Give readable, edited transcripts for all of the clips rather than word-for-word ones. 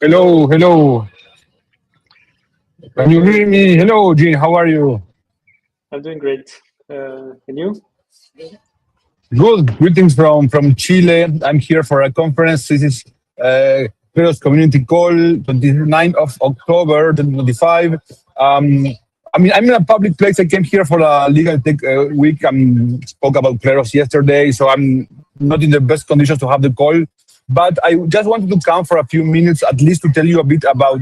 Hello, hello. Can you hear me? Hello, Jean. How are you? I'm doing great. And you? Good. Greetings from Chile. I'm here for a conference. This is Kleros Community Call, 29th of October, 2025. Um, I'm in a public place. I came here for a legal tech week. Spoke about Kleros yesterday, so I'm not in the best conditions to have the call. But I just wanted to come for a few minutes, at least to tell you a bit about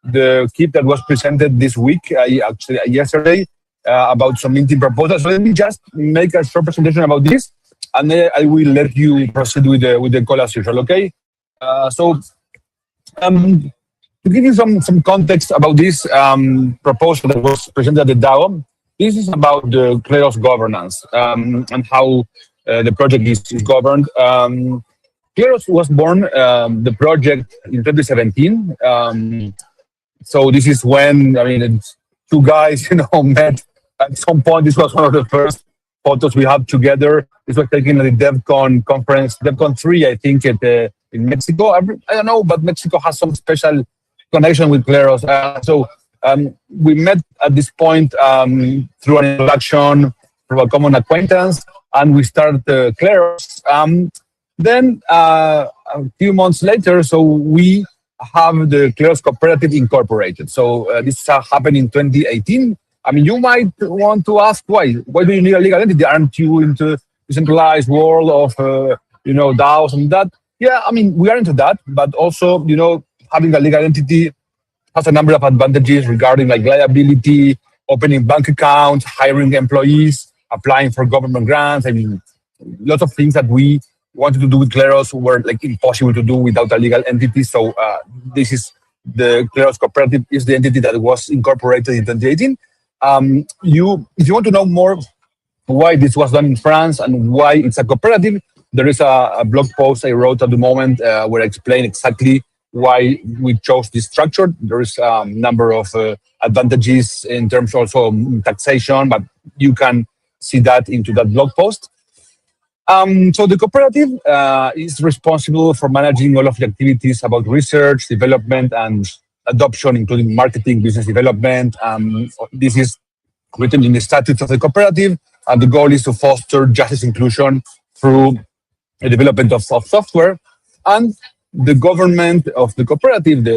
the kit that was presented this week, actually yesterday, about some minting proposals. So let me just make a short presentation about this, and then I will let you proceed with the call as usual. Okay. So to give you some context about this proposal that was presented at the DAO, this is about the Kleros governance and how the project is governed. Kleros was born, the project, in 2017. So this is when, two guys, met at some point. This was one of the first photos we have together. This was taken at the DevCon conference, DevCon 3, I think, in Mexico. I don't know, but Mexico has some special connection with Kleros. We met at this point through an introduction, through a common acquaintance, and we started Kleros. Then a few months later, so we have the Kleros Cooperative Incorporated. So this happened in 2018. You might want to ask why. Why do you need a legal entity? Aren't you into decentralized world of DAOs and that? Yeah, we are into that, but also having a legal entity has a number of advantages regarding like liability, opening bank accounts, hiring employees, applying for government grants. Lots of things that we wanted to do with Kleros were like impossible to do without a legal entity. So this is the Kleros Cooperative is the entity that was incorporated in 2018. If you want to know more why this was done in France and why it's a cooperative, there is a blog post I wrote at the moment where I explain exactly why we chose this structure. There is a number of advantages in terms also of taxation, but you can see that into that blog post. So the cooperative is responsible for managing all of the activities about research, development, and adoption, including marketing, business development. This is written in the statutes of the cooperative, and the goal is to foster justice inclusion through the development of software. And the government of the cooperative,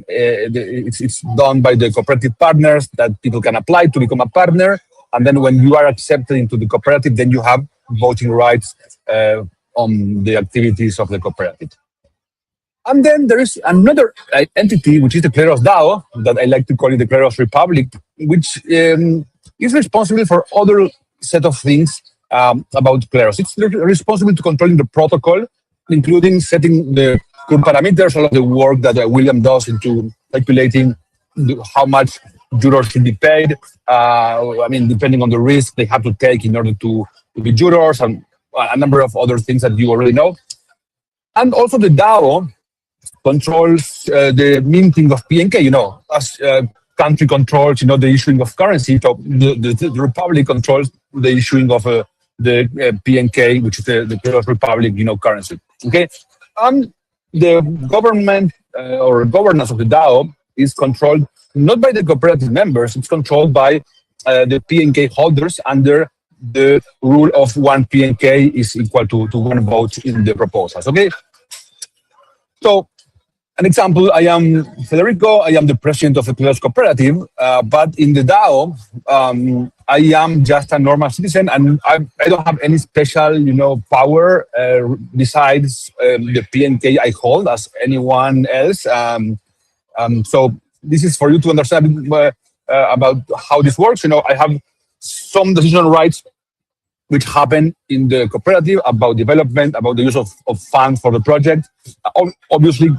it's done by the cooperative partners that people can apply to become a partner. And then when you are accepted into the cooperative, then you have voting rights on the activities of the cooperative. And then there is another entity, which is the Kleros DAO, that I like to call it the Kleros Republic, which is responsible for other set of things about Kleros. It's responsible to controlling the protocol, including setting the good parameters, all of the work that William does into calculating how much jurors should be paid. Depending on the risk they have to take in order to be jurors, and a number of other things that you already know. And also the DAO controls the minting of PNK, as country controls, the issuing of currency. So the Republic controls the issuing of the PNK, which is the Kleros Republic, currency. Okay. The government or governance of the DAO is controlled not by the cooperative members, it's controlled by the PNK holders under the rule of one PNK is equal to one vote in the proposals. Okay. So, an example, I am Federico, I am the president of the Kleros Cooperative, but in the DAO, I am just a normal citizen and I don't have any special, power besides the PNK I hold as anyone else. So this is for you to understand about how this works. I have some decision rights which happen in the cooperative about development, about the use of funds for the project. Obviously,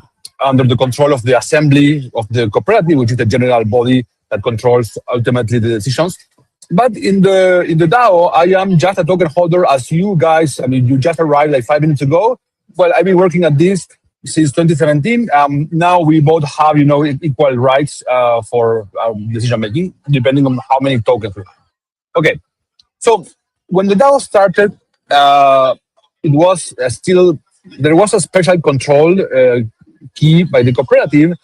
under the control of the assembly of the cooperative, which is the general body that controls ultimately the decisions. But in the DAO, I am just a token holder as you guys. You just arrived like 5 minutes ago. Well, I've been working at this since 2017. Now we both have, equal rights for decision making, depending on how many tokens we have. Okay, so when the DAO started, it was still there was a special control key by the cooperative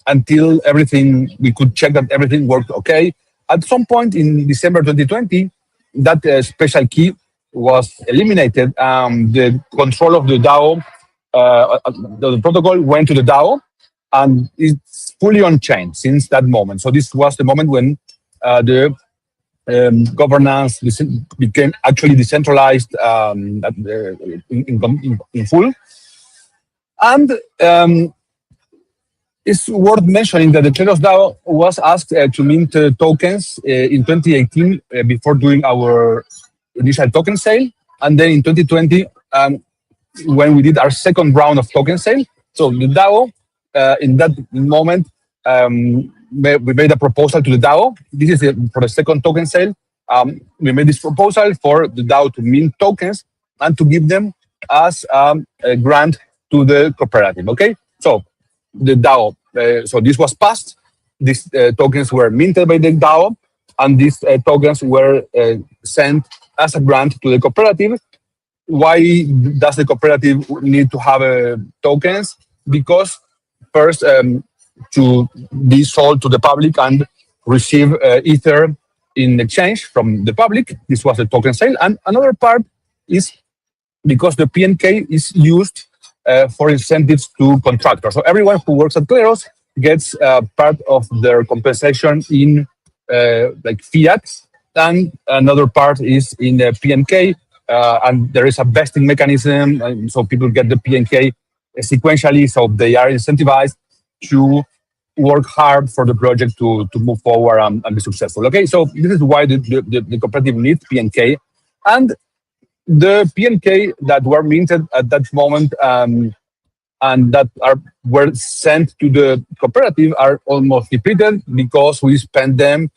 until everything, we could check that everything worked okay. At some point in December 2020, that special key was eliminated. The control of the DAO, the protocol went to the DAO, and it's fully on chain since that moment. So this was the moment when the governance became actually decentralized in full. And it's worth mentioning that the Kleros DAO was asked to mint tokens in 2018 before doing our initial token sale. And then in 2020, when we did our second round of token sale. So the DAO, in that moment, we made a proposal to the DAO. This is for the second token sale. We made this proposal for the DAO to mint tokens and to give them as a grant to the cooperative. Okay, so the DAO. So this was passed. These tokens were minted by the DAO, and these tokens were sent as a grant to the cooperative. Why does the cooperative need to have tokens? Because first, to be sold to the public and receive Ether in exchange from the public. This was a token sale. And another part is because the PNK is used for incentives to contractors. So everyone who works at Kleros gets part of their compensation in like fiat, and another part is in the PNK. And there is a vesting mechanism, so people get the PNK sequentially, so they are incentivized to work hard for the project to move forward and be successful. Okay, so this is why the cooperative needs PNK, and the PNK that were minted at that moment and that were sent to the cooperative are almost depleted because we spend them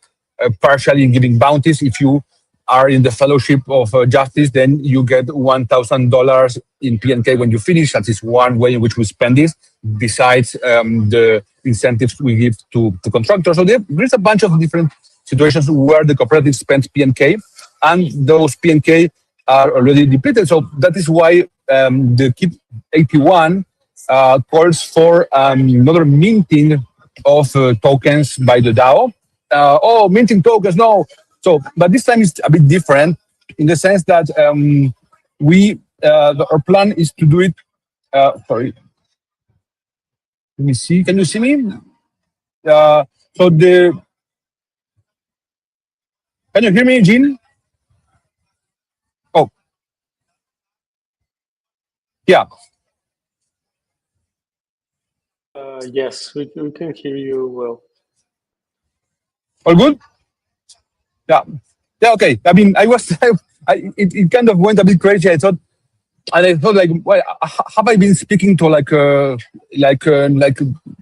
partially in giving bounties. If you are in the Fellowship of Justice, then you get $1,000 in PNK when you finish. That is one way in which we spend this, besides the incentives we give to contractors. So there is a bunch of different situations where the cooperative spends PNK, and those PNK are already depleted. So that is why the KIP 81 calls for another minting of tokens by the DAO. Minting tokens, no. So, but this time it's a bit different in the sense that our plan is to do it. Sorry, let me see. Can you see me? Can you hear me, Jean? Oh, yeah. Yes, we can hear you well. All good? Yeah. Yeah. Okay. I mean, it kind of went a bit crazy. I thought like, well, have I been speaking to like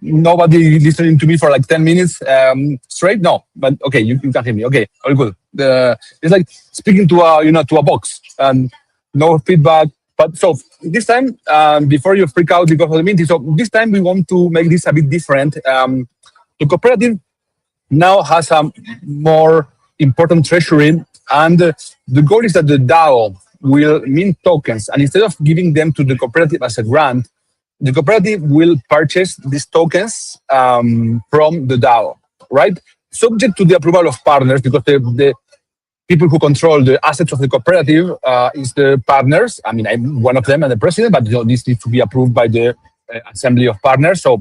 nobody listening to me for like 10 minutes straight? No, but okay, you can hear me. Okay, all good. It's like speaking to a box and no feedback. But so this time, before you freak out because of the meeting, so this time we want to make this a bit different. The cooperative now has a more important treasury, and the goal is that the DAO will mint tokens, and instead of giving them to the cooperative as a grant, the cooperative will purchase these tokens from the DAO, right? Subject to the approval of partners, because the people who control the assets of the cooperative is the partners. I mean, I'm one of them and the president, but this needs to be approved by the assembly of partners. So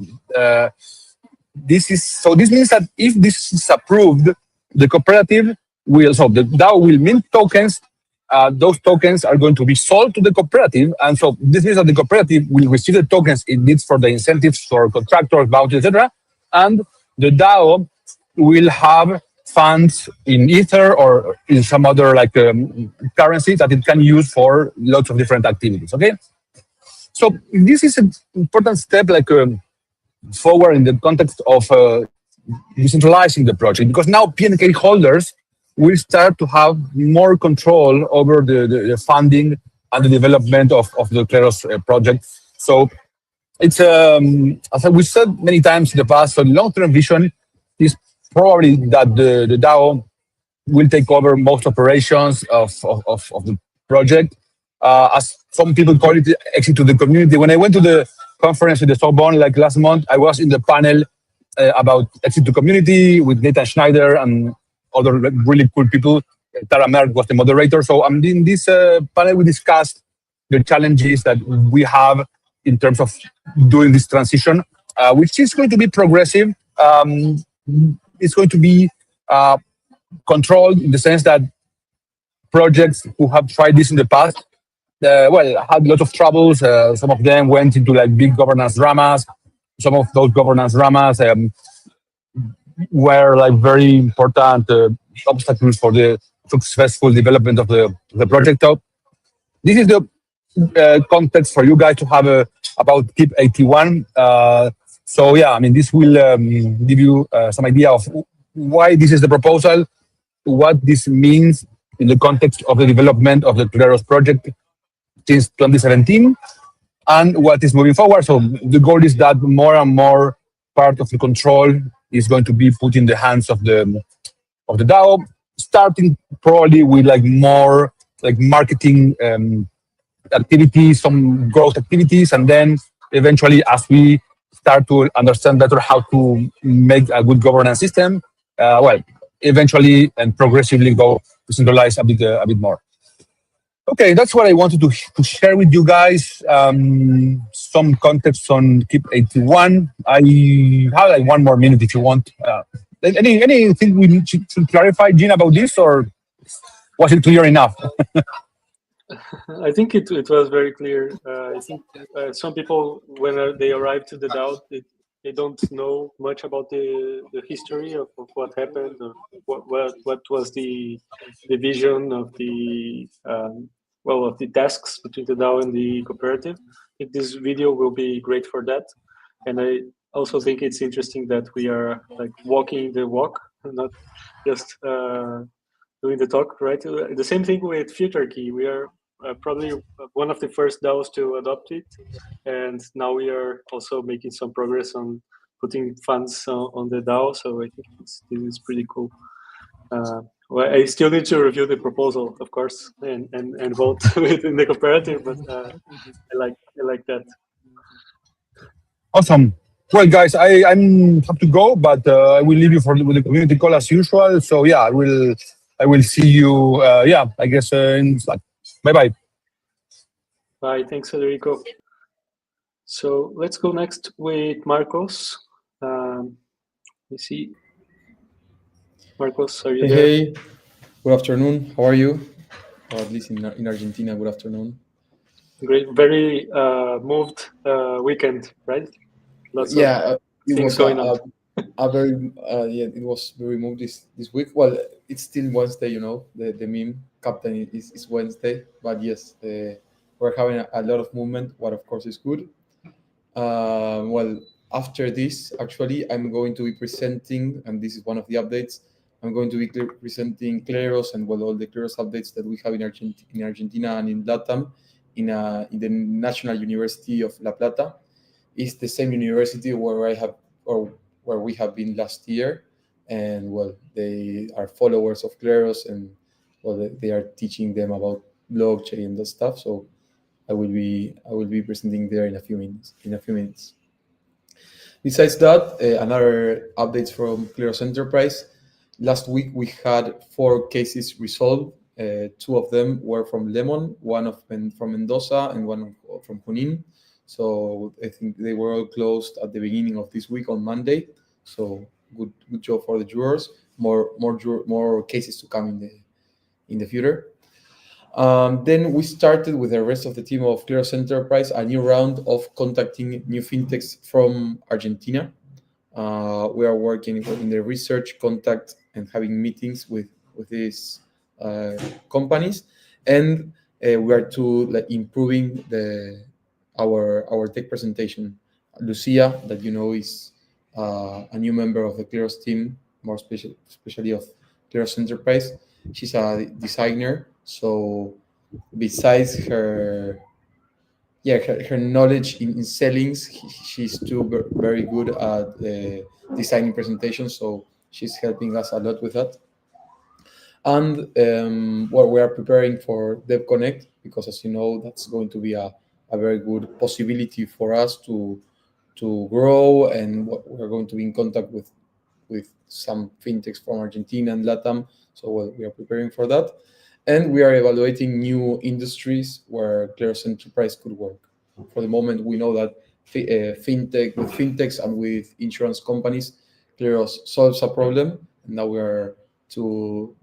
this means that if this is approved, the cooperative the DAO will mint tokens. Those tokens are going to be sold to the cooperative, and so this means that the cooperative will receive the tokens it needs for the incentives for contractors, bounties, etc. And the DAO will have funds in Ether or in some other currency that it can use for lots of different activities. Okay, so this is an important step, forward in the context of decentralizing the project, because now PNK holders will start to have more control over the funding and the development of the Kleros project. So it's, as we said many times in the past, so the long-term vision is probably that the DAO will take over most operations of the project. As some people call it, exit to the community. When I went to the conference with the Sorbonne like last month, I was in the panel about exit to community with Nathan Schneider and other really cool people. Tara Merck was the moderator. So in this panel, we discussed the challenges that we have in terms of doing this transition, which is going to be progressive. It's going to be uh, controlled in the sense that projects who have tried this in the past, had a lot of troubles. Some of them went into like big governance dramas. Some of those governance dramas were like very important obstacles for the successful development of the project. So this is the context for you guys to have about KIP 81. So yeah, I mean, this will give you some idea of why this is the proposal, what this means in the context of the development of the Kleros project since 2017, and what is moving forward. So the goal is that more and more part of the control is going to be put in the hands of the DAO, starting probably with like more like marketing activities, some growth activities, and then eventually, as we start to understand better how to make a good governance system, eventually and progressively go to centralize a bit more. Okay, that's what I wanted to share with you guys. Some context on KIP 81. I have like 1 more minute if you want. Anything we need to clarify, Jean, about this, or was it clear enough? I think it was very clear. I think some people, when they arrive to the DAO, they don't know much about the history of what happened, or what was the vision of the of the tasks between the DAO and the cooperative. I think this video will be great for that, and I also think it's interesting that we are like walking the walk, not just doing the talk. Right, the same thing with Future Key. We are probably one of the first DAOs to adopt it, and now we are also making some progress on putting funds on the DAO. So I think this is pretty cool. I still need to review the proposal, of course, and vote within the cooperative, but I like that. Awesome. Well, guys, I'm have to go, but I will leave you with the community call as usual. So yeah, I will see you. I guess in Slack. Bye bye. Bye. Thanks, Federico. So let's go next with Marcos. Let's see. Marcos, are you there? Hey, good afternoon. How are you? Or at least in Argentina, good afternoon. Great. Very moved weekend, right? Lots of it things was going on. a very it was very moved this week. Well, it's still Wednesday, the meme captain is Wednesday, but yes, we're having a lot of movement, what of course is good. Well, after this, actually, I'm going to be presenting, and this is one of the updates. I'm going to be presenting Kleros and all the Kleros updates that we have in Argentina and in LATAM in the National University of La Plata. It's the same university where where we have been last year, and they are followers of Kleros, and they are teaching them about blockchain and that stuff. So I will be presenting there in a few minutes. Besides that, another updates from Kleros Enterprise. Last week we had 4 cases resolved. 2 of them were from Lemon, one of them from Mendoza, and one from Junin. So I think they were all closed at the beginning of this week on Monday. So good job for the jurors. More cases to come in the future. Then we started with the rest of the team of Kleros Enterprise a new round of contacting new fintechs from Argentina. We are working in the research, contact, and having meetings with these companies, and we are improving our tech presentation. Lucia, that is a new member of the Kleros team, more especially of Kleros Enterprise. She's a designer, so besides her knowledge in sellings, she's too very good at designing presentations, so she's helping us a lot with that. And we are preparing for Dev Connect, because as you know, that's going to be a a very good possibility for us to grow, and we're going to be in contact with some fintechs from Argentina and Latam. So we are preparing for that, and we are evaluating new industries where Kleros Enterprise could work. For the moment, we know that fintechs and with insurance companies, Kleros solves a problem, and now we are to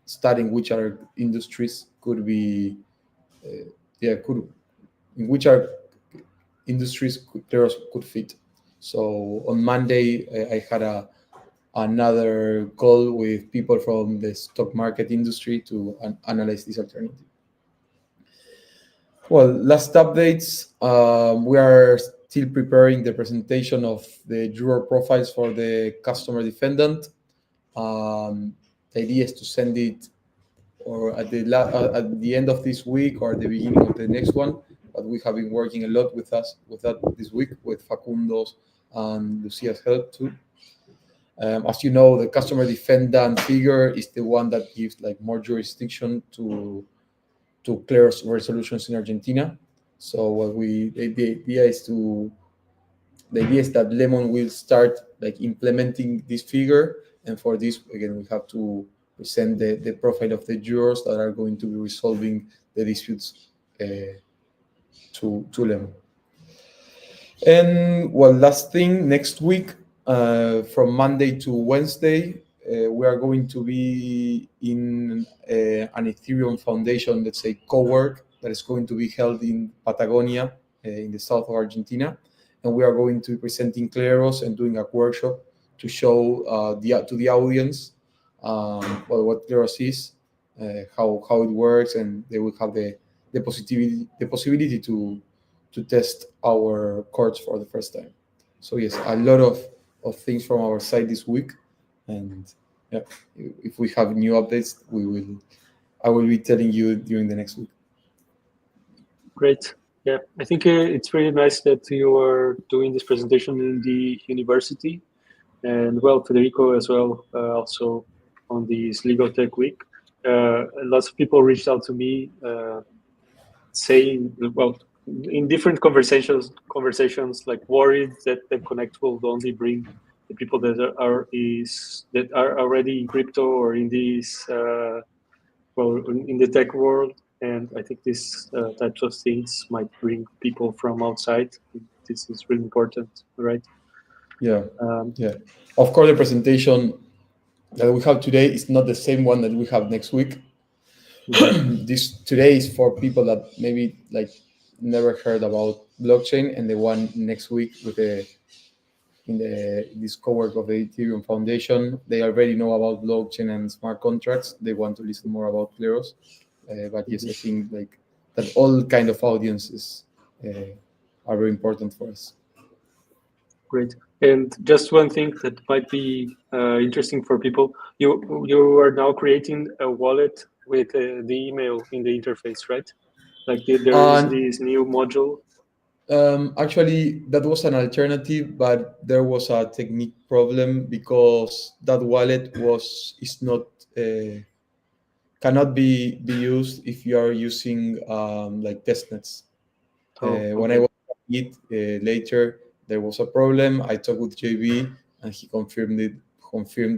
studying which other industries could be, in which are industries Kleros could fit. So on Monday, I had another call with people from the stock market industry to analyze this alternative. Well, last updates. We are still preparing the presentation of the juror profiles for the customer defendant. The idea is to send it or at the end of this week or at the beginning of the next one. But we have been working a lot with that this week with Facundo's and Lucia's help too. As you know, the customer defendant figure is the one that gives like more jurisdiction to Kleros resolutions in Argentina. So what the idea is that Lemon will start like implementing this figure, and for this again we have to present the profile of the jurors that are going to be resolving the disputes to Lemon. And well, last thing, next week, from Monday to Wednesday, we are going to be in an Ethereum Foundation, let's say, co-work that is going to be held in Patagonia, in the south of Argentina. And we are going to be presenting Kleros and doing a workshop to show to the audience what Kleros is, how it works, and they will have the possibility to test our courts for the first time. So yes, a lot of things from our side this week, and yeah, if we have new updates, I will be telling you during the next week. Great. Yeah, I think it's really nice that you are doing this presentation in the university, and well, Federico as well, also on this Legal Tech Week. Lots of people reached out to me saying, well, in different conversations, like worried that the Connect will only bring the people that are already in crypto or in this in the tech world. And I think these types of things might bring people from outside. This is really important, right? Yeah. Of course, the presentation that we have today is not the same one that we have next week. This today is for people that maybe like never heard about blockchain, and the one next week with this cowork of the Ethereum Foundation, they already know about blockchain and smart contracts. They want to listen more about Kleros. But yes, I think like that all kind of audiences are very important for us. Great. And just one thing that might be interesting for people, you are now creating a wallet with the email in the interface, right? Like there is this new module. Actually, that was an alternative, but there was a technique problem because that wallet is not cannot be used if you are using like testnets. When I was it later, there was a problem. I talked with JB, and he confirmed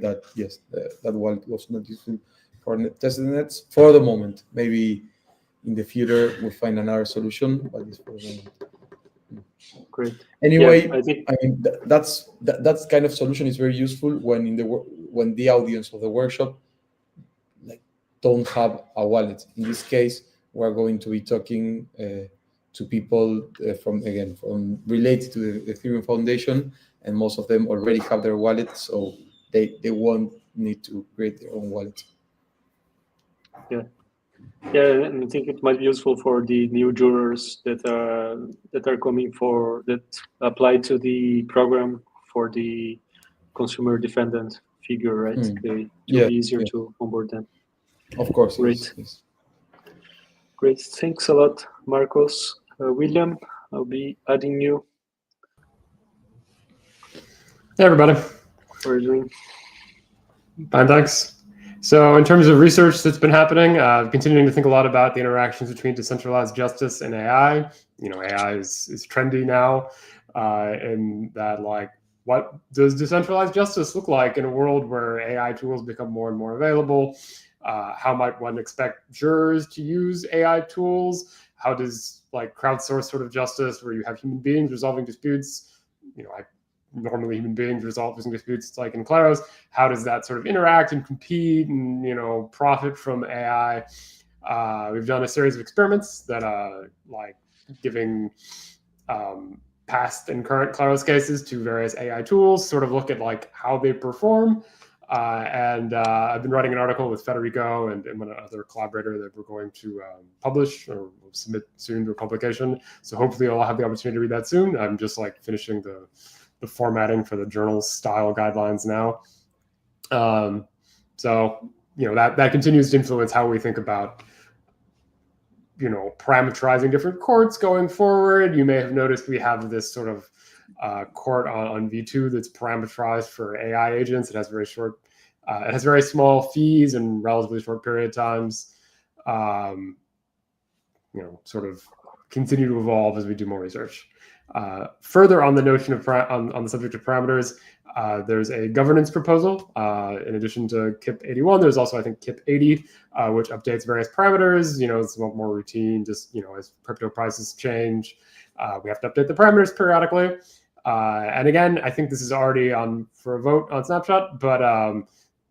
that yes, that wallet was not useful for testnets for the moment. Maybe in the future we'll find another solution, but it's for the moment. Great. Anyway, yeah, I mean that's kind of solution is very useful when the audience of the workshop like don't have a wallet. In this case, we're going to be talking to people from related to the Ethereum Foundation, and most of them already have their wallet, so they won't need to create their own wallet. Yeah, and I think it might be useful for the new jurors that are coming that apply to the program for the consumer defendant figure, right? It will be easier to onboard them. Of course. Great. Yes. Great. Thanks a lot, Marcos. William, I'll be adding you. Hey, everybody. How are you doing? Fine, thanks. So in terms of research that's been happening, continuing to think a lot about the interactions between decentralized justice and AI. AI is trendy now, and that like, what does decentralized justice look like in a world where AI tools become more and more available? How might one expect jurors to use AI tools? How does like crowdsourced sort of justice, where you have human beings resolving disputes, normally human beings resolving disputes like in Kleros, how does that sort of interact and compete and profit from AI? We've done a series of experiments that like giving past and current Kleros cases to various AI tools, sort of look at like how they perform. And I've been writing an article with Federico and one other collaborator that we're going to publish or submit soon to a publication. So hopefully I'll have the opportunity to read that soon. I'm just like finishing the formatting for the journal style guidelines now. So that continues to influence how we think about parameterizing different courts going forward. You may have noticed we have this sort of court on V2 that's parameterized for AI agents. It has very short, it has very small fees and relatively short period times. Sort of continue to evolve as we do more research. Further on the notion of on the subject of parameters, there's a governance proposal. In addition to KIP 81, there's also, I think, KIP 80, which updates various parameters. It's a lot more routine, just, as crypto prices change, we have to update the parameters periodically. And again, I think this is already on for a vote on Snapshot, but,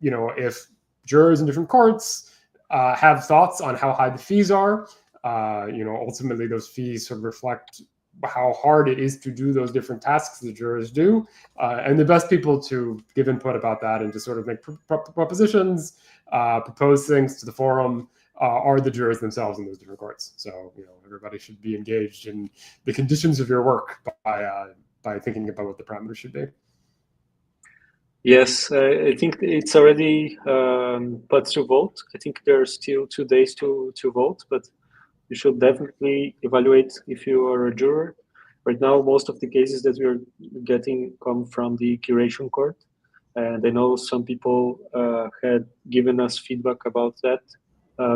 if jurors in different courts have thoughts on how high the fees are, ultimately those fees sort of reflect how hard it is to do those different tasks the jurors do. And the best people to give input about that and to sort of make propositions, propose things to the forum are the jurors themselves in those different courts. So, everybody should be engaged in the conditions of your work by thinking about what the parameters should be. Yes, I think it's already put to vote. I think there's still 2 days to vote, but you should definitely evaluate if you are a juror. Right now, most of the cases that we're getting come from the curation court. And I know some people had given us feedback about that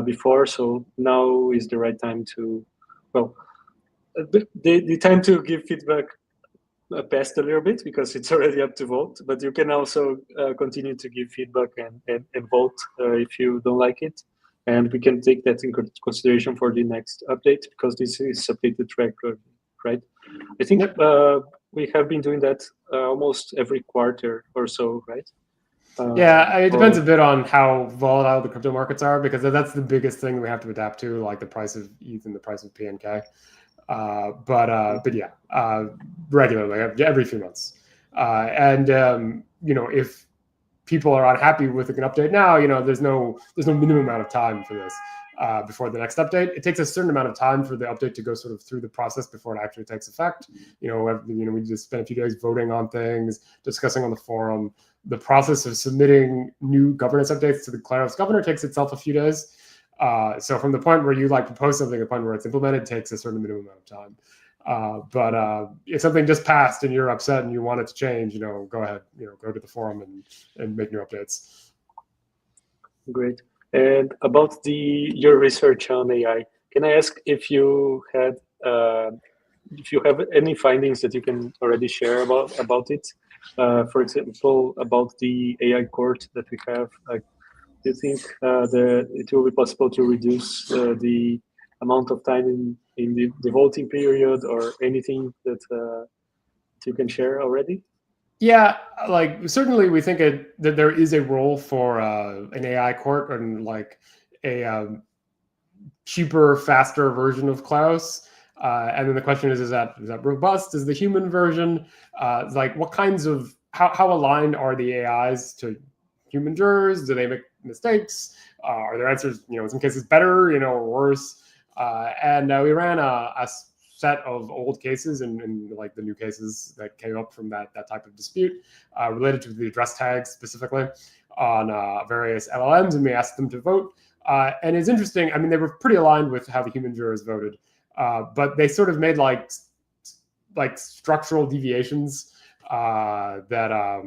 before. So now is the right time to, the time to give feedback passed a little bit because it's already up to vote. But you can also continue to give feedback and vote if you don't like it. And we can take that in consideration for the next update because this is updated regularly, right? I think we have been doing that almost every quarter or so, right? Yeah, it depends a bit on how volatile the crypto markets are, because that's the biggest thing we have to adapt to, like the price of ETH and the price of PNK. But yeah, regularly, every few months. If people are unhappy with an update now, there's no minimum amount of time for this before the next update. It takes a certain amount of time for the update to go sort of through the process before it actually takes effect. We just spent a few days voting on things, discussing on the forum. The process of submitting new governance updates to the Kleros governor takes itself a few days. So from the point where you propose something to the point where it's implemented takes a certain minimum amount of time. But if something just passed and you're upset and you want it to change, go ahead, go to the forum and make new updates. Great. And about your research on AI, can I ask if you have any findings that you can already share about it? For example, about the AI court that we have. Do you think that it will be possible to reduce the amount of time in the voting period, or anything that you can share already? Yeah, certainly we think that there is a role for an AI court and a cheaper, faster version of Kleros. And then the question is that robust? Is the human version what kinds of how aligned are the AIs to human jurors? Do they make mistakes? Are their answers, in some cases better, or worse? And we ran a set of old cases and the new cases that came up from that type of dispute related to the address tags specifically on various LLMs, and we asked them to vote. And it's interesting. I mean, they were pretty aligned with how the human jurors voted, but they sort of made structural deviations that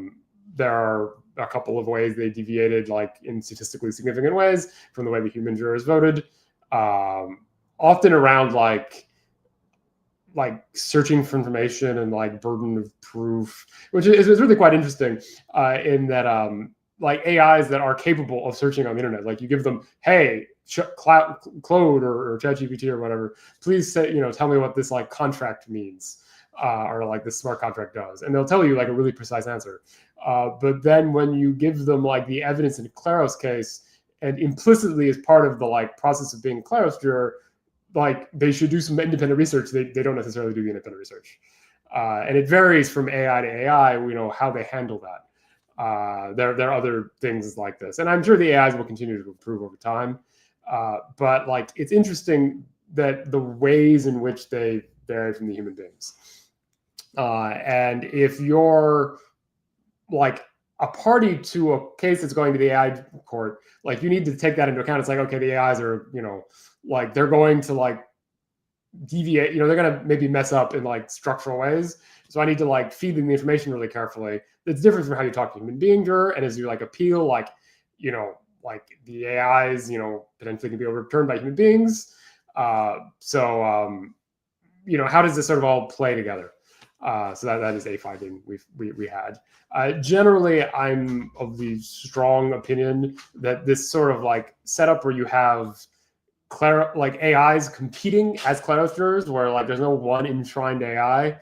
there are a couple of ways they deviated, like in statistically significant ways, from the way the human jurors voted. Often around like searching for information and like burden of proof, which is really quite interesting in that like AIs that are capable of searching on the internet, like you give them, hey, Claude or ChatGPT or whatever, please say, tell me what this like contract means. Or like this smart contract does, and they'll tell you like a really precise answer. But then when you give them like the evidence in Kleros case, and implicitly as part of the like process of being a Kleros juror, like they should do some independent research. They don't necessarily do the independent research, and it varies from AI to AI. How they handle that. There are other things like this, and I'm sure the AIs will continue to improve over time. But like it's interesting that the ways in which they vary from the human beings. And if you're like a party to a case that's going to the AI court, like you need to take that into account. It's like, okay, the AIs are, like they're going to like deviate, they're going to maybe mess up in like structural ways. So I need to like feed them the information really carefully. It's different from how you talk to a human being juror. And as you like appeal, like, like the AIs, potentially can be overturned by human beings. So how does this sort of all play together? So that is a finding we had. Generally, I'm of the strong opinion that this sort of like setup where you have like AIs competing as Kleros jurors, where like there's no one enshrined AI,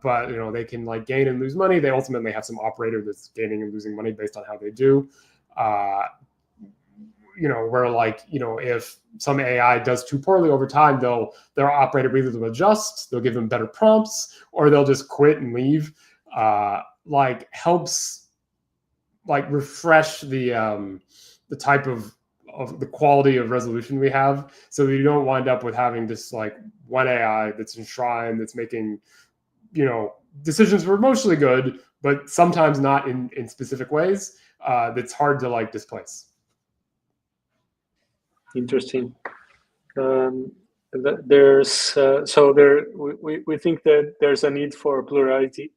but they can like gain and lose money. They ultimately have some operator that's gaining and losing money based on how they do. Where like, if some AI does too poorly over time, their operator either will adjust, they'll give them better prompts, or they'll just quit and leave. Like helps like refresh the type of the quality of resolution we have, so that you don't wind up with having this like one AI that's enshrined, that's making, decisions were mostly good, but sometimes not in specific ways. That's hard to like displace. Interesting. There's we think that there's a need for plurality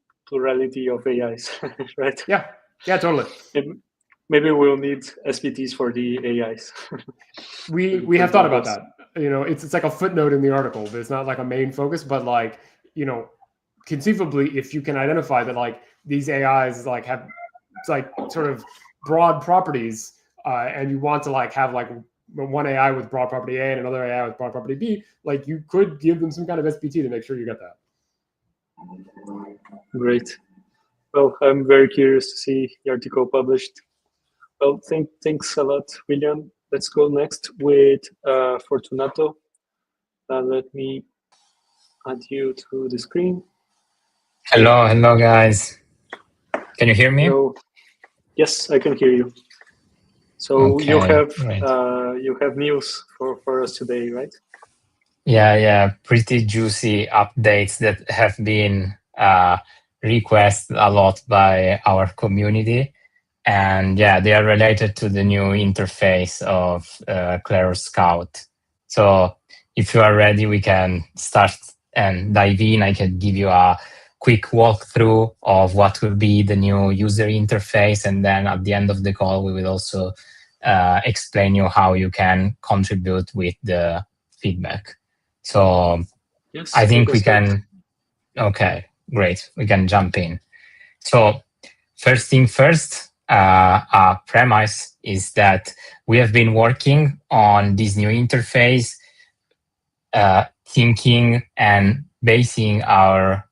of AIs, right? Yeah, totally. And maybe we'll need SPTs for the AIs. we have thought about that. It's like a footnote in the article, but it's not like a main focus. But like, conceivably, if you can identify that like these AIs like have like sort of broad properties, and you want to like have like one AI with broad property A and another AI with broad property B, like you could give them some kind of SPT to make sure you get that. Great. Well, I'm very curious to see the article published. Well, thanks a lot, William. Let's go next with Fortunato. Let me add you to the screen. Hello, guys. Can you hear me? Hello. Yes, I can hear you. So Okay, you have news for us today, right? Yeah, pretty juicy updates that have been requested a lot by our community, and yeah, they are related to the new interface of Kleros Scout. So if you are ready, we can start and dive in. I can give you a quick walkthrough of what will be the new user interface, and then at the end of the call, we will also explain you how you can contribute with the feedback. So yes, I think we can. Okay, great. We can jump in. So first thing first, our premise is that we have been working on this new interface, thinking and basing our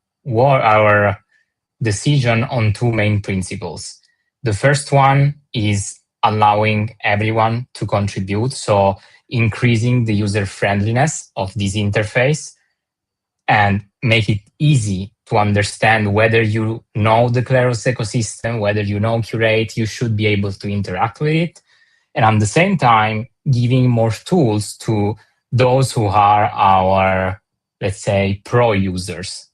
decision on two main principles. The first one is allowing everyone to contribute, so increasing the user friendliness of this interface and make it easy to understand whether you know the Kleros ecosystem, whether you know Curate, you should be able to interact with it. And at the same time, giving more tools to those who are our, let's say, pro users.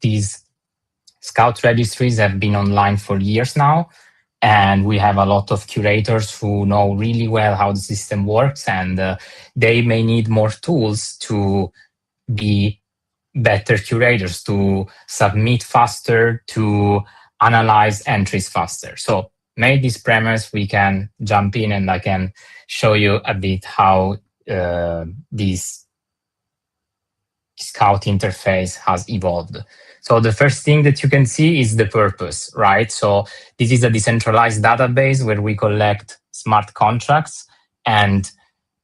These Scout registries have been online for years now, and we have a lot of curators who know really well how the system works, and they may need more tools to be better curators, to submit faster, to analyze entries faster. So made this premise, we can jump in and I can show you a bit how this Scout interface has evolved. So the first thing that you can see is the purpose, right? So this is a decentralized database where we collect smart contracts, and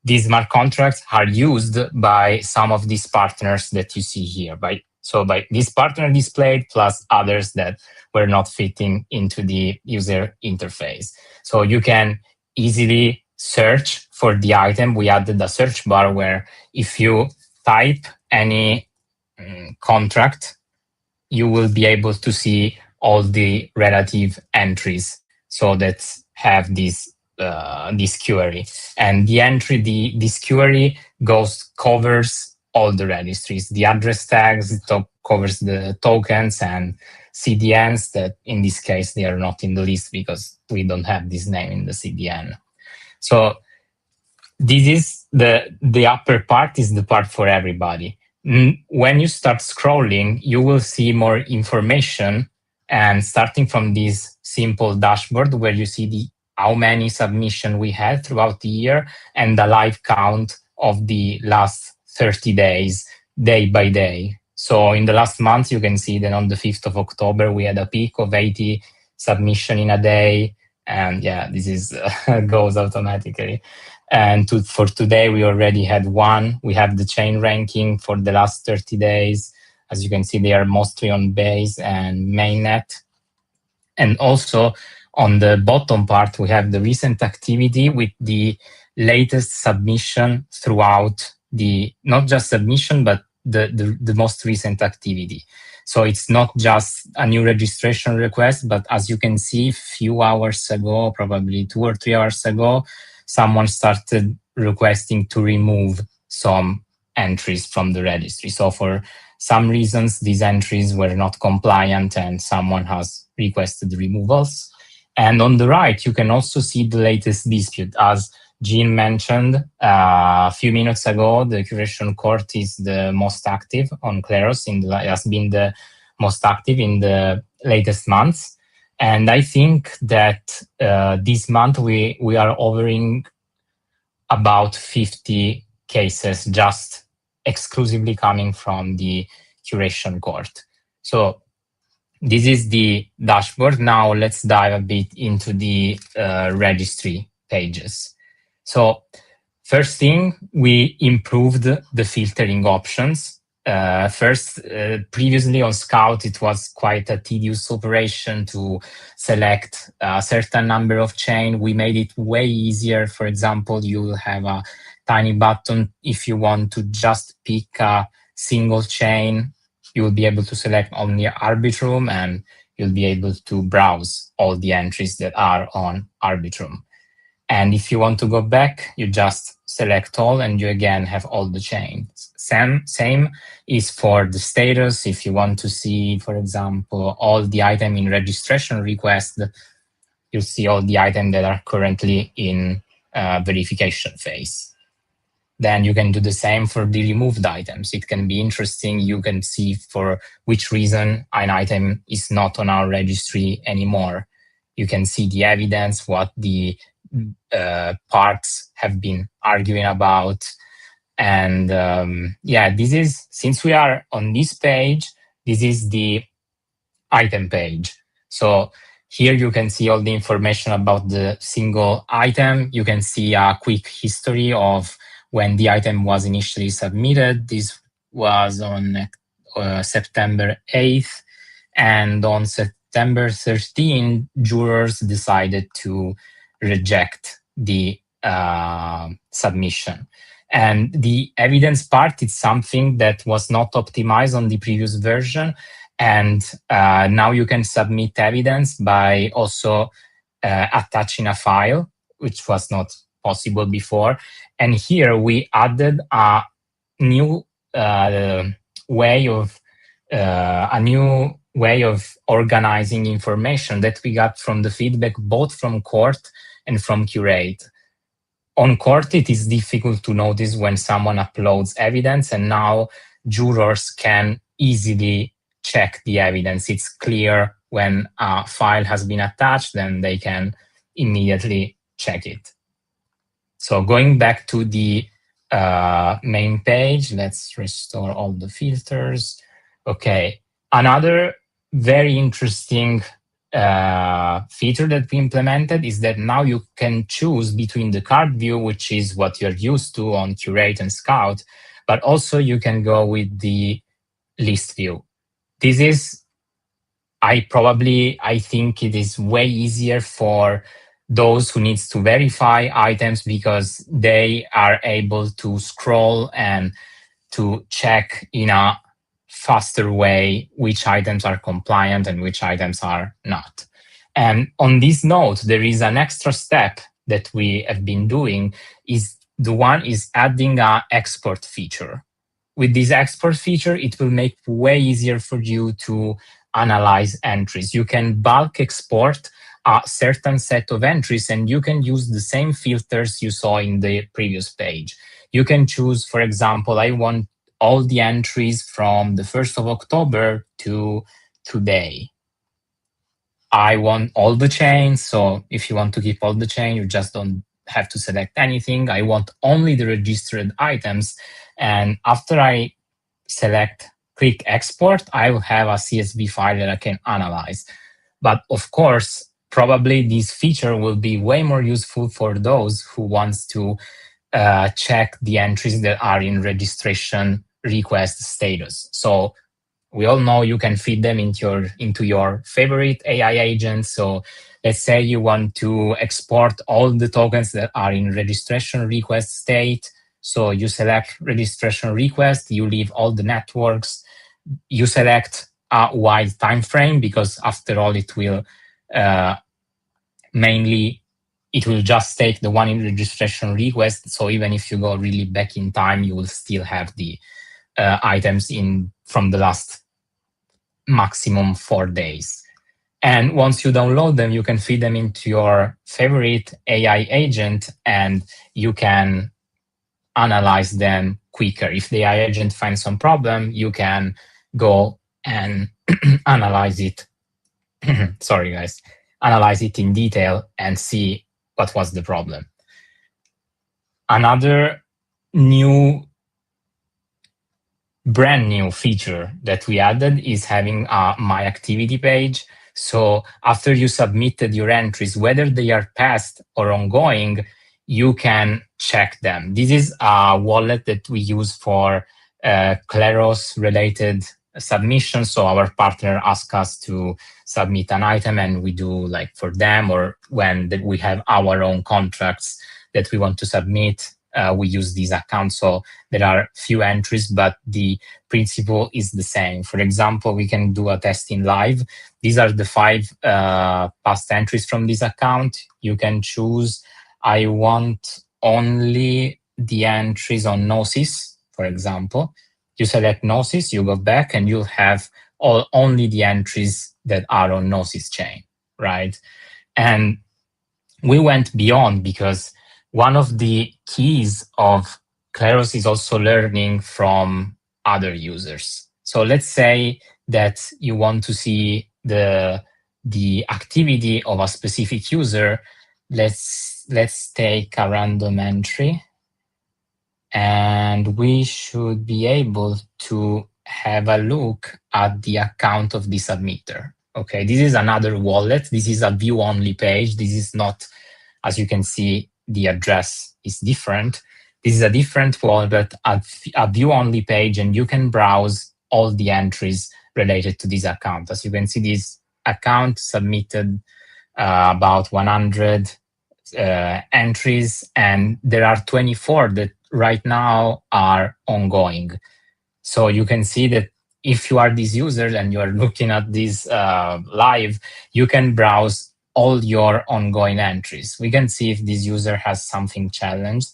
these smart contracts are used by some of these partners that you see here. By this partner displayed plus others that were not fitting into the user interface. So you can easily search for the item. We added a search bar where if you type any contract, you will be able to see all the relative entries, so that have this query. And the entry, this query covers all the registries, the address tags, it covers the tokens and CDNs that in this case, they are not in the list because we don't have this name in the CDN. So this is the upper part is the part for everybody. When you start scrolling, you will see more information, and starting from this simple dashboard where you see how many submissions we had throughout the year and the live count of the last 30 days, day by day. So in the last month, you can see that on the 5th of October, we had a peak of 80 submissions in a day. And yeah, this is goes automatically. And for today, we already had one. We have the chain ranking for the last 30 days. As you can see, they are mostly on base and mainnet. And also on the bottom part, we have the recent activity with the latest submission throughout not just submission, but the most recent activity. So it's not just a new registration request, but as you can see, a few hours ago, probably 2 or 3 hours ago, someone started requesting to remove some entries from the registry. So for some reasons, these entries were not compliant and someone has requested removals. And on the right, you can also see the latest dispute. As Jean mentioned a few minutes ago, the curation court is the most active on Kleros. Has been the most active in the latest months. And I think that this month we are hovering about 50 cases just exclusively coming from the curation court. So this is the dashboard. Now let's dive a bit into the registry pages. So first thing, we improved the filtering options. First, previously on Scout, it was quite a tedious operation to select a certain number of chain. We made it way easier. For example, you will have a tiny button. If you want to just pick a single chain, you will be able to select only Arbitrum, and you'll be able to browse all the entries that are on Arbitrum. And if you want to go back, you just select all and you again have all the chains. Same is for the status. If you want to see, for example, all the item in registration request, you'll see all the items that are currently in verification phase. Then you can do the same for the removed items. It can be interesting. You can see for which reason an item is not on our registry anymore. You can see the evidence, what the parts have been arguing about. And yeah, this is, since we are on this page, this is the item page. So here you can see all the information about the single item. You can see a quick history of when the item was initially submitted. This was on September 8th. And on September 13th, jurors decided to reject the submission. And the evidence part is something that was not optimized on the previous version. And now you can submit evidence by also attaching a file, which was not possible before. And here we added a new way of organizing information that we got from the feedback both from court and from curate. On court, it is difficult to notice when someone uploads evidence, and now jurors can easily check the evidence. It's clear when a file has been attached, then they can immediately check it. So going back to the main page, let's restore all the filters. Okay, another very interesting feature that we implemented is that now you can choose between the card view, which is what you're used to on Curate and Scout, but also you can go with the list view. This is, I think it is way easier for those who needs to verify items because they are able to scroll and to check in a faster way which items are compliant and which items are not. And on this note, there is an extra step that we have been doing is adding an export feature. With this export feature, it will make way easier for you to analyze entries. You can bulk export a certain set of entries and you can use the same filters you saw in the previous page. You can choose, for example, I want all the entries from the 1st of October to today. I want all the chains. So if you want to keep all the chain, you just don't have to select anything. I want only the registered items. And after I click export, I will have a CSV file that I can analyze. But of course, probably this feature will be way more useful for those who wants to check the entries that are in registration request status. So we all know you can feed them into your favorite AI agent. So let's say you want to export all the tokens that are in registration request state. So you select registration request, you leave all the networks, you select a wide time frame because after all it will it will just take the one in registration request. So even if you go really back in time, you will still have the items from the last maximum 4 days. And once you download them, you can feed them into your favorite AI agent and you can analyze them quicker. If the AI agent finds some problem, you can go and analyze it. Sorry, guys. Analyze it in detail and see what was the problem. Another brand new feature that we added is having a My Activity page. So after you submitted your entries, whether they are past or ongoing, you can check them. This is a wallet that we use for Kleros related submissions. So our partner asks us to submit an item and we do like for them, or when we have our own contracts that we want to submit, we use these accounts. So there are few entries, but the principle is the same. For example, we can do a test in live. These are the 5 past entries from this account. You can choose, I want only the entries on Gnosis, for example. You select Gnosis, you go back and you'll have only the entries that are on Gnosis chain, right? And we went beyond because one of the keys of Kleros is also learning from other users. So let's say that you want to see the activity of a specific user. Let's take a random entry. And we should be able to have a look at the account of the submitter. Okay, this is another wallet. This is a view-only page. This is not, as you can see, the address is different. This is a different wallet, a view-only page, and you can browse all the entries related to this account. As you can see, this account submitted about 100 entries, and there are 24 that right now are ongoing. So you can see that if you are this user and you are looking at this live, you can browse all your ongoing entries. We can see if this user has something challenged.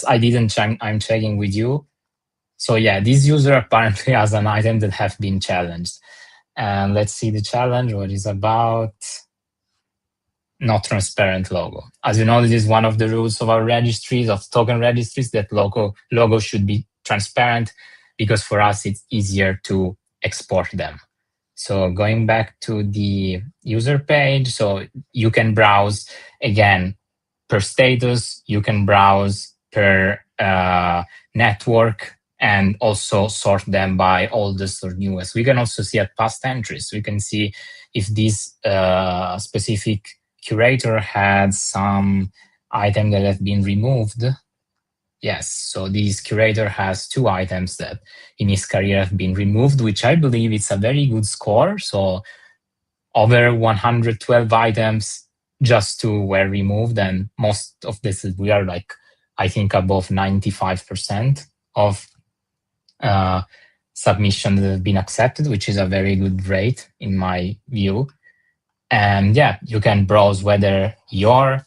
I'm checking with you. So yeah, this user apparently has an item that have been challenged. And let's see the challenge, what is about. Not transparent logo. As you know, this is one of the rules of our registries, of token registries, that logo should be transparent because for us it's easier to export them. So going back to the user page, so you can browse again per status, you can browse per network, and also sort them by oldest or newest. We can also see at past entries. We can see if this specific curator had some item that have been removed. Yes, so this curator has 2 items that in his career have been removed, which I believe it's a very good score. So over 112 items, just 2 were removed, and most of this we are like, I think, above 95% of submissions that have been accepted, which is a very good rate in my view. And yeah, you can browse whether your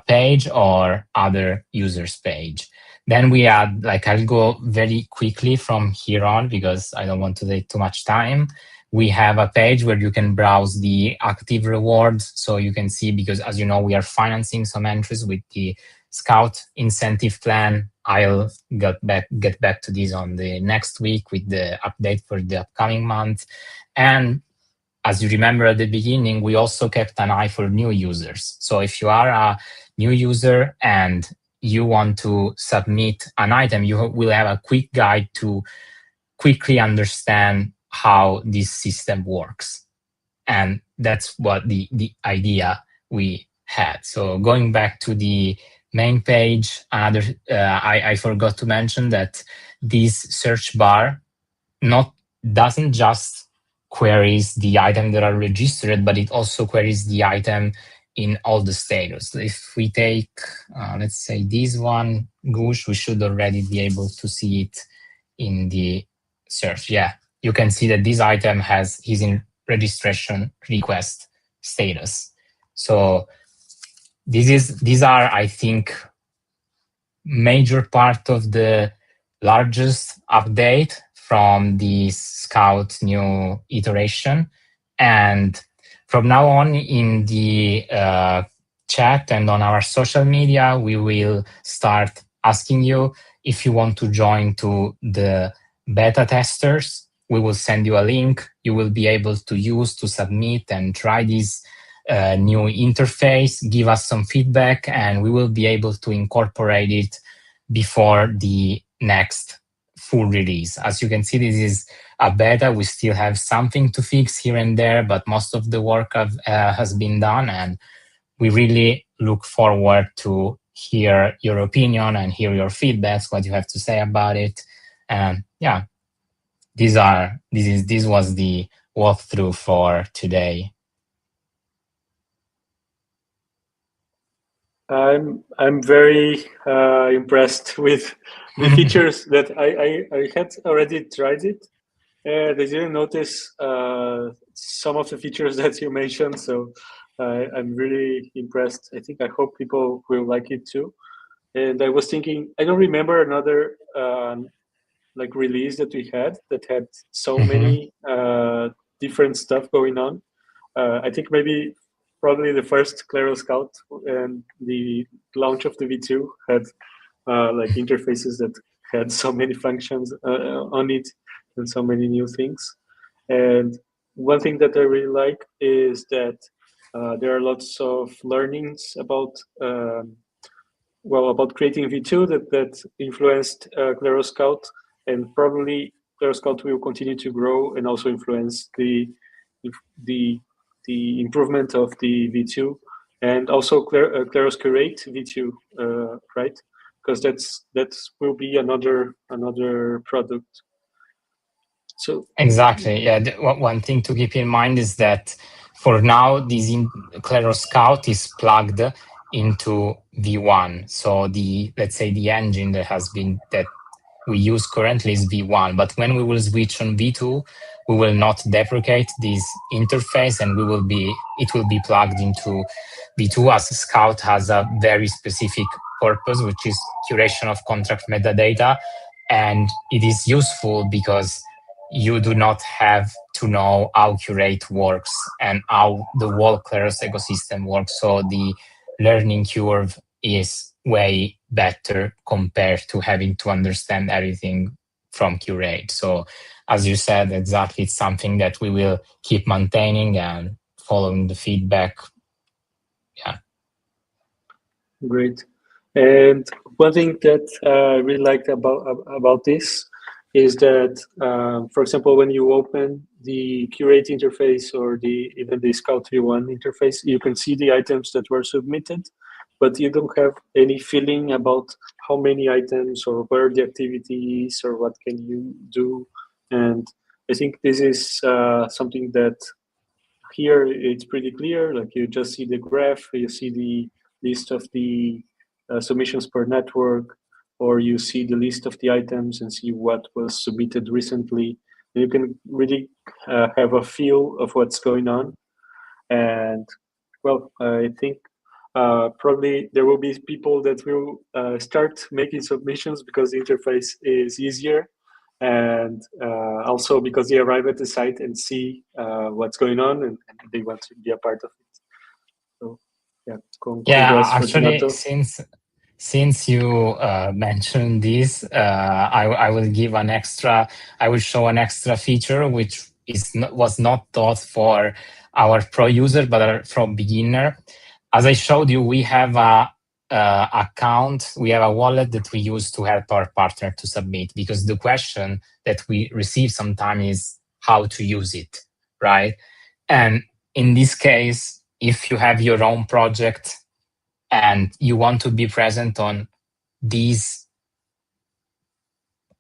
page or other users' page. Then we add, like, I'll go very quickly from here on because I don't want to take too much time. We have a page where you can browse the active rewards. So you can see, because as you know, we are financing some entries with the Scout incentive plan. I'll get back to this on the next week with the update for the upcoming month. And as you remember at the beginning, we also kept an eye for new users. So if you are a new user and you want to submit an item, you will have a quick guide to quickly understand how this system works. And that's what the idea we had. So going back to the main page, I forgot to mention that this search bar doesn't just queries the item that are registered, but it also queries the item in all the status. If we take, let's say this one, Gush, we should already be able to see it in the search. Yeah, you can see that this item is in registration request status. So these are, I think, major part of the largest update from the Scout new iteration. And from now on in the chat and on our social media, we will start asking you if you want to join to the beta testers. We will send you a link you will be able to use to submit and try this new interface, give us some feedback, and we will be able to incorporate it before the next full release. As you can see, this is a beta. We still have something to fix here and there, but most of the work has been done, and we really look forward to hear your opinion and hear your feedbacks, what you have to say about it. And yeah, this was the walkthrough for today. I'm very impressed with the features that I had already tried it. I didn't notice some of the features that you mentioned, so I'm really impressed. I hope people will like it too. And I was thinking, I don't remember another like release that we had that had so many different stuff going on. I think probably the first Kleros Scout and the launch of the V2 had like interfaces that had so many functions on it and so many new things. And one thing that I really like is that there are lots of learnings about about creating V2 that influenced Kleros Scout, and probably Kleros Scout will continue to grow and also influence the improvement of the V2, and also Kleros Curate V2, right? Because that will be another product. So exactly, yeah. One thing to keep in mind is that for now, this Kleros Scout is plugged into V1. So let's say the engine that we use currently is V1, but when we will switch on V2, we will not deprecate this interface, and it will be plugged into V2, as Scout has a very specific purpose, which is curation of contract metadata. And it is useful because you do not have to know how Curate works and how the whole Kleros ecosystem works. So the learning curve is way better compared to having to understand everything from Curate. So as you said, exactly, it's something that we will keep maintaining and following the feedback. Yeah. Great. And one thing that I really liked about this is that, for example, when you open the Curate interface or even the Scout V1 interface, you can see the items that were submitted, but you don't have any feeling about how many items or where the activity is or what can you do. And I think this is something that here it's pretty clear. Like you just see the graph, you see the list of the submissions per network, or you see the list of the items and see what was submitted recently. And you can really have a feel of what's going on. And well, I think probably there will be people that will start making submissions because the interface is easier, and also because they arrive at the site and see what's going on, and they want to be a part of it. So yeah, Yeah, congrats, actually, Fortunato. since you mentioned this, I will give an extra. I will show an extra feature which was not thought for our pro user, but from beginner. As I showed you, we have a account. We have a wallet that we use to help our partner to submit, because the question that we receive sometimes is how to use it, right? And in this case, if you have your own project and you want to be present on these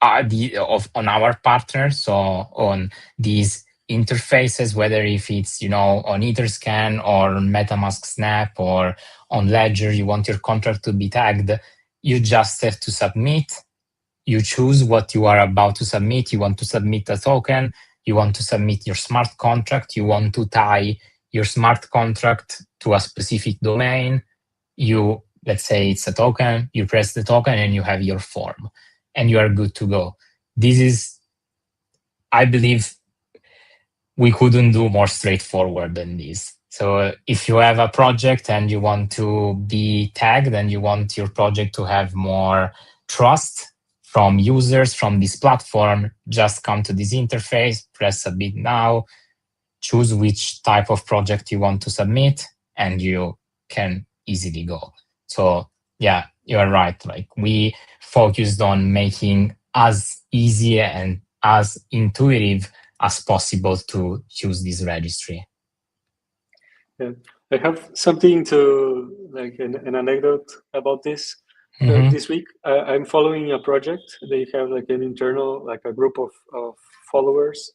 on our partners, so on these interfaces, whether if it's on Etherscan or on MetaMask Snap or on Ledger, you want your contract to be tagged, you just have to submit. You choose what you are about to submit. You want to submit a token, you want to submit your smart contract, you want to tie your smart contract to a specific domain. Let's say it's a token, you press the token and you have your form and you are good to go. This is, I believe, we couldn't do more straightforward than this. So if you have a project and you want to be tagged and you want your project to have more trust from users from this platform, just come to this interface, press submit now, choose which type of project you want to submit, and you can easily go. So yeah, you are right. Like, we focused on making as easy and as intuitive as possible to use this registry. Yeah. I have something to, like, an anecdote about this. Mhm. This week, I'm following a project. They have like an internal, like a group of followers.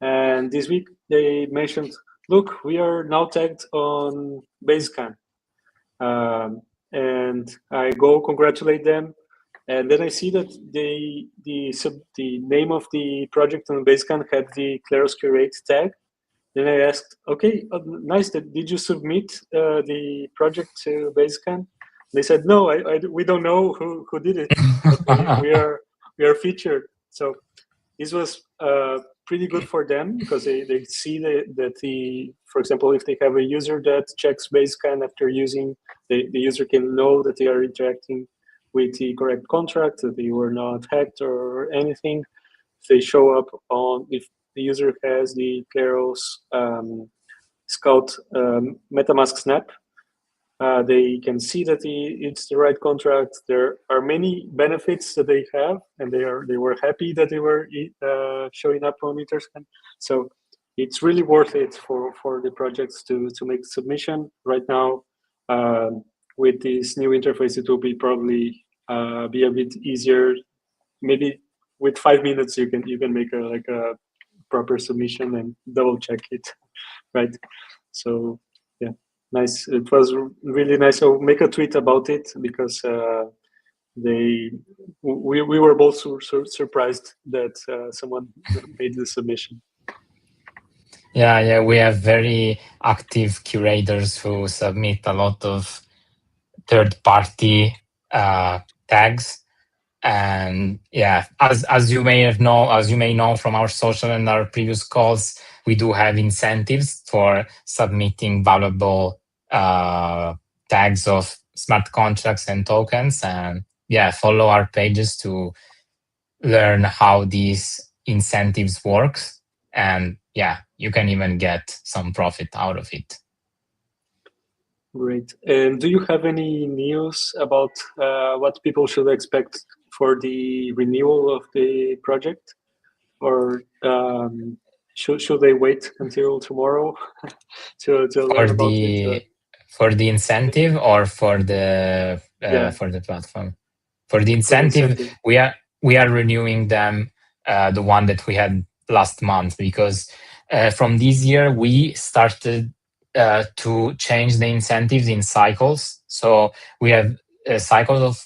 And this week they mentioned, look, we are now tagged on Basecamp. And I go congratulate them. And then I see that the name of the project on Basecamp had the Kleros Curate tag. Then I asked, okay, nice. Did you submit the project to Basecamp? They said, no, we don't know who did it. But we are featured. So this was pretty good for them, because they see that for example, if they have a user that checks Basecamp after using, the user can know that they are interacting with the correct contract, that they were not hacked or anything. If they show up if the user has the Kleros Scout MetaMask Snap, they can see that it's the right contract. There are many benefits that they have, and they were happy that they were showing up on Etherscan. So it's really worth it for the projects to make submission right now. With this new interface, it will be probably be a bit easier. Maybe with 5 minutes, you can make a proper submission and double check it, right? So yeah, nice. It was really nice. I'll make a tweet about it, because we were both surprised that someone made the submission. Yeah, we have very active curators who submit a lot of third-party tags. And yeah, as you may know from our social and our previous calls, we do have incentives for submitting valuable tags of smart contracts and tokens. And yeah, follow our pages to learn how these incentives works, and yeah, you can even get some profit out of it. Great. And do you have any news about what people should expect for the renewal of the project, or should they wait until tomorrow to learn about it? For the incentive or for the Yeah. for the platform? For the incentive, we are renewing them, the one that we had last month, because from this year we started to change the incentives in cycles. So we have a cycle of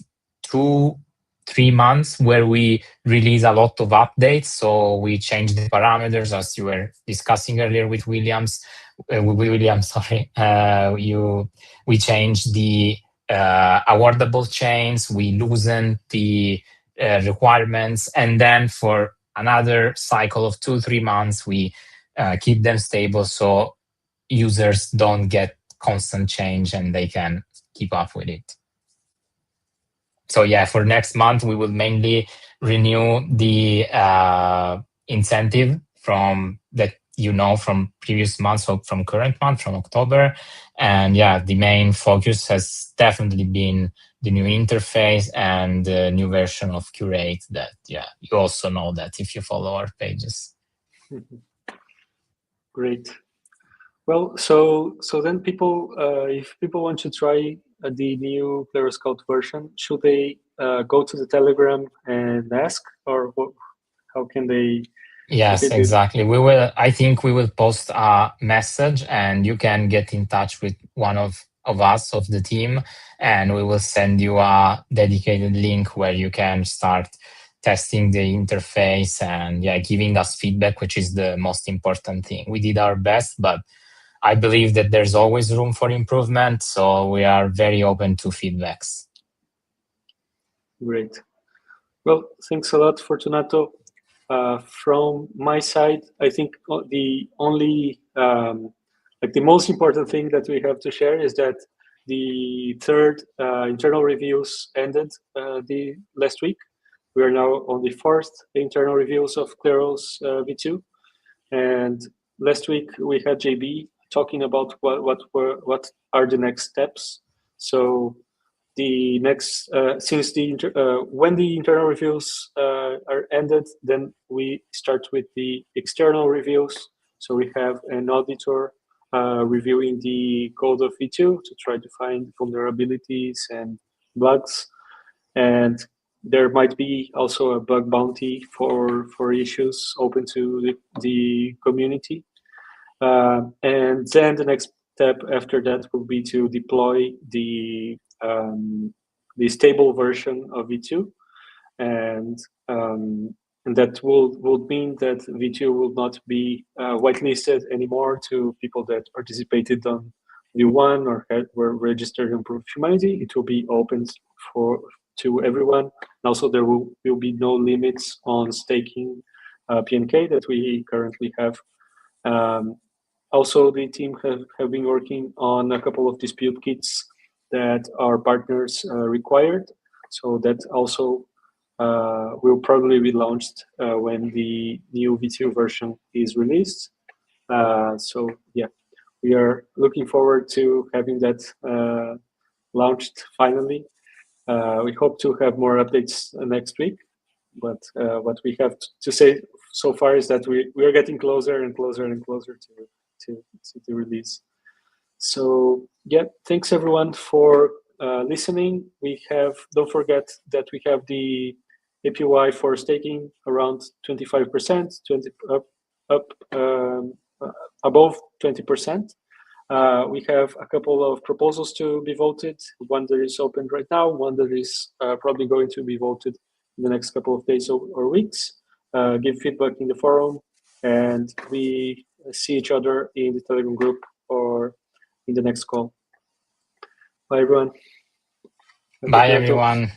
2-3 months where we release a lot of updates. So we change the parameters, as you were discussing earlier with William. Sorry, we changed the awardable chains, we loosen the requirements, and then for another cycle of 2-3 months, we keep them stable so users don't get constant change and they can keep up with it. So yeah, for next month, we will mainly renew the incentive from that, from previous months, so from current month, from October. And yeah, the main focus has definitely been the new interface and the new version of Curate that, yeah, you also know that if you follow our pages. Great. Well, so then people, if people want to try the new Kleros Code version, should they go to the Telegram and ask, or how can they? Yes, exactly. I think we will post a message and you can get in touch with one of us, of the team, and we will send you a dedicated link where you can start testing the interface and giving us feedback, which is the most important thing. We did our best, but I believe that there's always room for improvement. So we are very open to feedbacks. Great. Well, thanks a lot, Fortunato. From my side, I think the only, the most important thing that we have to share is that the third internal reviews ended the last week. We are now on the fourth internal reviews of Kleros V2, and last week we had JB talking about what are the next steps. So the next since the when the internal reviews are ended, then we start with the external reviews. So we have an auditor reviewing the code of V2 to try to find vulnerabilities and bugs, and there might be also a bug bounty for issues open to the community. And then the next step after that will be to deploy the stable version of V2, and that will mean that V2 will not be whitelisted anymore to people that participated on V1 or were registered on Proof of Humanity. It will be open to everyone. And also, there will be no limits on staking PNK that we currently have. Also, the team have been working on a couple of dispute kits that our partners required. So that also will probably be launched when the new V2 version is released. So yeah, we are looking forward to having that launched finally. We hope to have more updates next week, but what we have to say so far is that we are getting closer and closer and closer to the release. So yeah, thanks everyone for listening. Don't forget that we have the APY for staking around 25%, above 20%. We have a couple of proposals to be voted. One that is open right now, one that is probably going to be voted in the next couple of days or weeks. Give feedback in the forum, and we see each other in the Telegram group or in the next call. Bye, everyone. Bye, everyone.